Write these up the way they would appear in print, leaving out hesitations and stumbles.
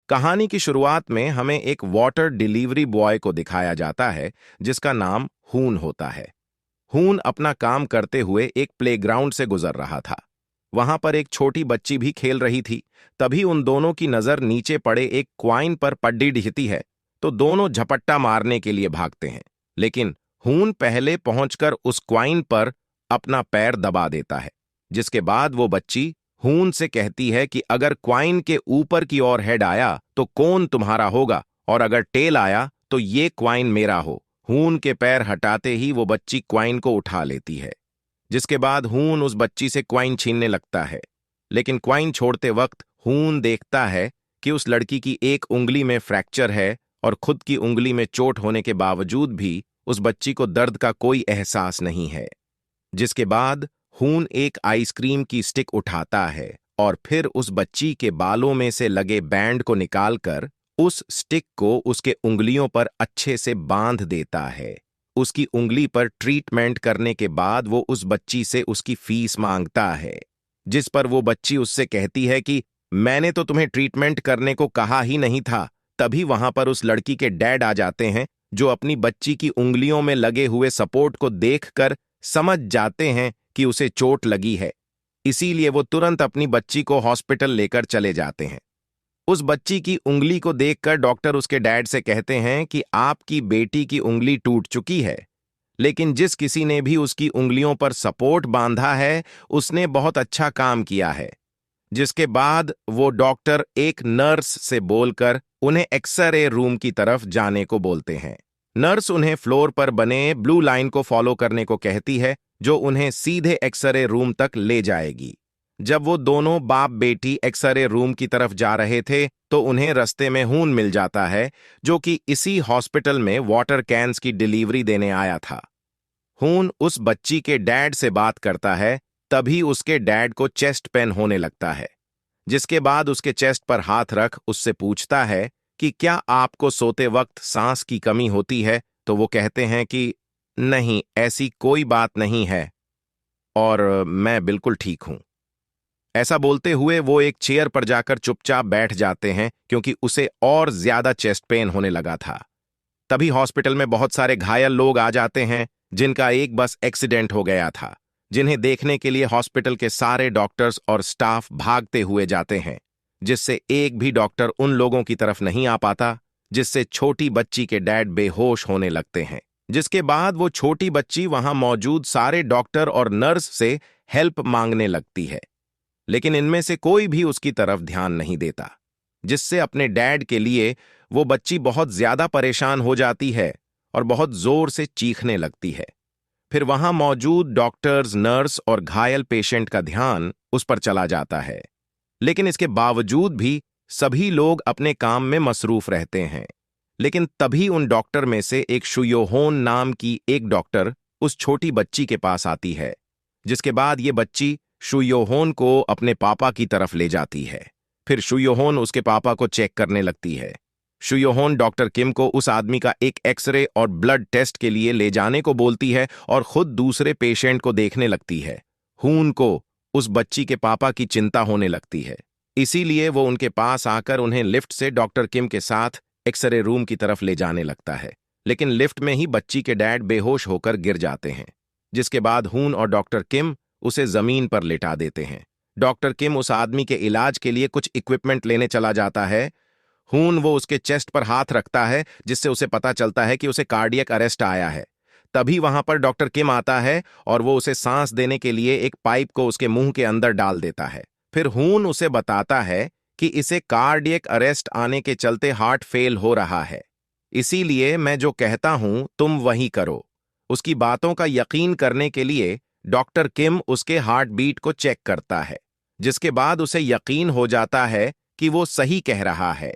कहानी की शुरुआत में हमें एक वाटर डिलीवरी बॉय को दिखाया जाता है जिसका नाम हून होता है। हून अपना काम करते हुए एक प्लेग्राउंड से गुजर रहा था। वहां पर एक छोटी बच्ची भी खेल रही थी। तभी उन दोनों की नजर नीचे पड़े एक क्वाइन पर पड्डी दिखती है, तो दोनों झपट्टा मारने के लिए भागते हैं। लेकिन हून पहले पहुंचकर उस क्वाइन पर अपना पैर दबा देता है, जिसके बाद वो बच्ची हून से कहती है कि अगर क्वाइन के ऊपर की ओर हेड आया तो कौन तुम्हारा होगा, और अगर टेल आया तो ये क्वाइन मेरा हो। हून के पैर हटाते ही वो बच्ची क्वाइन को उठा लेती है, जिसके बाद हून उस बच्ची से क्वाइन छीनने लगता है। लेकिन क्वाइन छोड़ते वक्त हून देखता है कि उस लड़की की एक उंगली में फ्रैक्चर है और खुद की उंगली में चोट होने के बावजूद भी उस बच्ची को दर्द का कोई एहसास नहीं है। जिसके बाद हून एक आइसक्रीम की स्टिक उठाता है और फिर उस बच्ची के बालों में से लगे बैंड को निकालकर उस स्टिक को उसके उंगलियों पर अच्छे से बांध देता है। उसकी उंगली पर ट्रीटमेंट करने के बाद वो उस बच्ची से उसकी फीस मांगता है, जिस पर वो बच्ची उससे कहती है कि मैंने तो तुम्हें ट्रीटमेंट करने को कहा ही नहीं था। तभी वहां पर उस लड़की के डैड आ जाते हैं, जो अपनी बच्ची की उंगलियों में लगे हुए सपोर्ट को देखकर समझ जाते हैं कि उसे चोट लगी है। इसीलिए वो तुरंत अपनी बच्ची को हॉस्पिटल लेकर चले जाते हैं। उस बच्ची की उंगली को देखकर डॉक्टर उसके डैड से कहते हैं कि आपकी बेटी की उंगली टूट चुकी है, लेकिन जिस किसी ने भी उसकी उंगलियों पर सपोर्ट बांधा है उसने बहुत अच्छा काम किया है। जिसके बाद वो डॉक्टर एक नर्स से बोलकर उन्हें एक्सरे रूम की तरफ जाने को बोलते हैं। नर्स उन्हें फ्लोर पर बने ब्लू लाइन को फॉलो करने को कहती है, जो उन्हें सीधे एक्सरे रूम तक ले जाएगी। जब वो दोनों बाप बेटी एक्सरे रूम की तरफ जा रहे थे तो उन्हें रास्ते में हून मिल जाता है, जो कि इसी हॉस्पिटल में वाटर कैंस की डिलीवरी देने आया था। हून उस बच्ची के डैड से बात करता है, तभी उसके डैड को चेस्ट पेन होने लगता है। जिसके बाद उसके चेस्ट पर हाथ रख उससे पूछता है कि क्या आपको सोते वक्त सांस की कमी होती है, तो वो कहते हैं कि नहीं, ऐसी कोई बात नहीं है और मैं बिल्कुल ठीक हूं। ऐसा बोलते हुए वो एक चेयर पर जाकर चुपचाप बैठ जाते हैं, क्योंकि उसे और ज्यादा चेस्ट पेन होने लगा था। तभी हॉस्पिटल में बहुत सारे घायल लोग आ जाते हैं, जिनका एक बस एक्सीडेंट हो गया था, जिन्हें देखने के लिए हॉस्पिटल के सारे डॉक्टर्स और स्टाफ भागते हुए जाते हैं, जिससे एक भी डॉक्टर उन लोगों की तरफ नहीं आ पाता, जिससे छोटी बच्ची के डैड बेहोश होने लगते हैं। जिसके बाद वो छोटी बच्ची वहां मौजूद सारे डॉक्टर और नर्स से हेल्प मांगने लगती है, लेकिन इनमें से कोई भी उसकी तरफ ध्यान नहीं देता, जिससे अपने डैड के लिए वो बच्ची बहुत ज्यादा परेशान हो जाती है और बहुत जोर से चीखने लगती है। फिर वहां मौजूद डॉक्टर्स, नर्स और घायल पेशेंट का ध्यान उस पर चला जाता है, लेकिन इसके बावजूद भी सभी लोग अपने काम में मसरूफ रहते हैं। लेकिन तभी उन डॉक्टर में से एक शुयोहोन नाम की एक डॉक्टर उस छोटी बच्ची के पास आती है, जिसके बाद ये बच्ची शुयोहोन को अपने पापा की तरफ ले जाती है। फिर शुयोहोन उसके पापा को चेक करने लगती है। शुयोहोन डॉक्टर किम को उस आदमी का एक एक्सरे और ब्लड टेस्ट के लिए ले जाने को बोलती है और खुद दूसरे पेशेंट को देखने लगती है। हून को उस बच्ची के पापा की चिंता होने लगती है, इसीलिए वो उनके पास आकर उन्हें लिफ्ट से डॉक्टर किम के साथ एक्सरे रूम की तरफ ले जाने लगता है। लेकिन लिफ्ट में ही बच्ची के डैड बेहोश होकर गिर जाते हैं, जिसके बाद हून और डॉक्टर किम उसे जमीन पर लेटा देते हैं। डॉक्टर किम उस आदमी के इलाज के लिए कुछ इक्विपमेंट लेने चला जाता है। हून वो उसके चेस्ट पर हाथ रखता है, जिससे उसे पता चलता है कि उसे कार्डियक अरेस्ट आया है। तभी वहां पर डॉक्टर किम आता है और वो उसे सांस देने के लिए एक पाइप को उसके मुंह के अंदर डाल देता है। फिर हून उसे बताता है कि इसे कार्डियक अरेस्ट आने के चलते हार्ट फेल हो रहा है, इसीलिए मैं जो कहता हूं तुम वही करो। उसकी बातों का यकीन करने के लिए डॉक्टर किम उसके हार्ट बीट को चेक करता है, जिसके बाद उसे यकीन हो जाता है कि वो सही कह रहा है।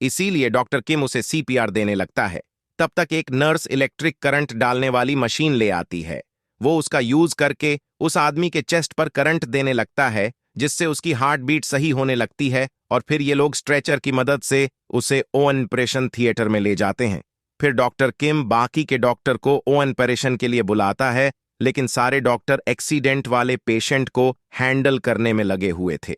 इसीलिए डॉक्टर किम उसे सीपीआर देने लगता है। तब तक एक नर्स इलेक्ट्रिक करंट डालने वाली मशीन ले आती है। वो उसका यूज करके उस आदमी के चेस्ट पर करंट देने लगता है, जिससे उसकी हार्ट बीट सही होने लगती है, और फिर ये लोग स्ट्रेचर की मदद से उसे ओन ऑपरेशन थिएटर में ले जाते हैं। फिर डॉक्टर किम बाकी के डॉक्टर को ओन ऑपरेशन के लिए बुलाता है, लेकिन सारे डॉक्टर एक्सीडेंट वाले पेशेंट को हैंडल करने में लगे हुए थे।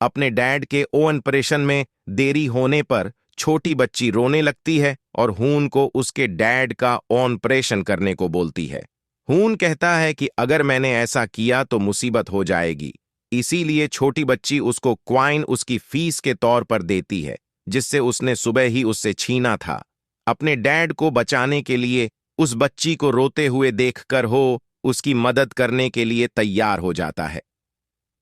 अपने डैड के ऑपरेशन में देरी होने पर छोटी बच्ची रोने लगती है और हून को उसके डैड का ऑपरेशन करने को बोलती है। हून कहता है कि अगर मैंने ऐसा किया तो मुसीबत हो जाएगी, इसीलिए छोटी बच्ची उसको क्वाइन उसकी फीस के तौर पर देती है, जिससे उसने सुबह ही उससे छीना था। अपने डैड को बचाने के लिए उस बच्ची को रोते हुए देखकर हो उसकी मदद करने के लिए तैयार हो जाता है।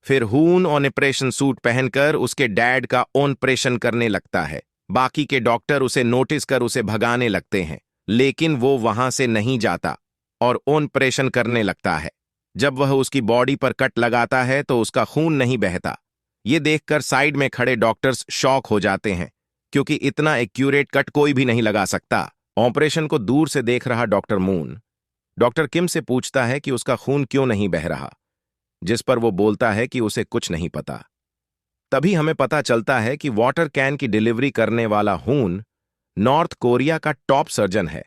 फिर हून ऑपरेशन सूट पहनकर उसके डैड का ऑपरेशन करने लगता है। बाकी के डॉक्टर उसे नोटिस कर उसे भगाने लगते हैं, लेकिन वो वहां से नहीं जाता और ऑपरेशन करने लगता है। जब वह उसकी बॉडी पर कट लगाता है तो उसका खून नहीं बहता। ये देखकर साइड में खड़े डॉक्टर्स शॉक हो जाते हैं, क्योंकि इतना एक्यूरेट कट कोई भी नहीं लगा सकता। ऑपरेशन को दूर से देख रहा डॉक्टर मून डॉक्टर किम से पूछता है कि उसका खून क्यों नहीं बह रहा, जिस पर वो बोलता है कि उसे कुछ नहीं पता। तभी हमें पता चलता है कि वाटर कैन की डिलीवरी करने वाला हून नॉर्थ कोरिया का टॉप सर्जन है।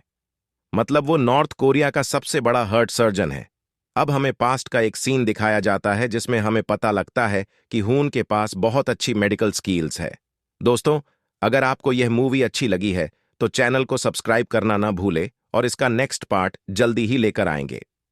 मतलब वो नॉर्थ कोरिया का सबसे बड़ा हार्ट सर्जन है। अब हमें पास्ट का एक सीन दिखाया जाता है जिसमें हमें पता लगता है कि हून के पास बहुत अच्छी मेडिकल स्किल्स है। दोस्तों, अगर आपको यह मूवी अच्छी लगी है तो चैनल को सब्सक्राइब करना ना भूले और इसका नेक्स्ट पार्ट जल्दी ही लेकर आएंगे।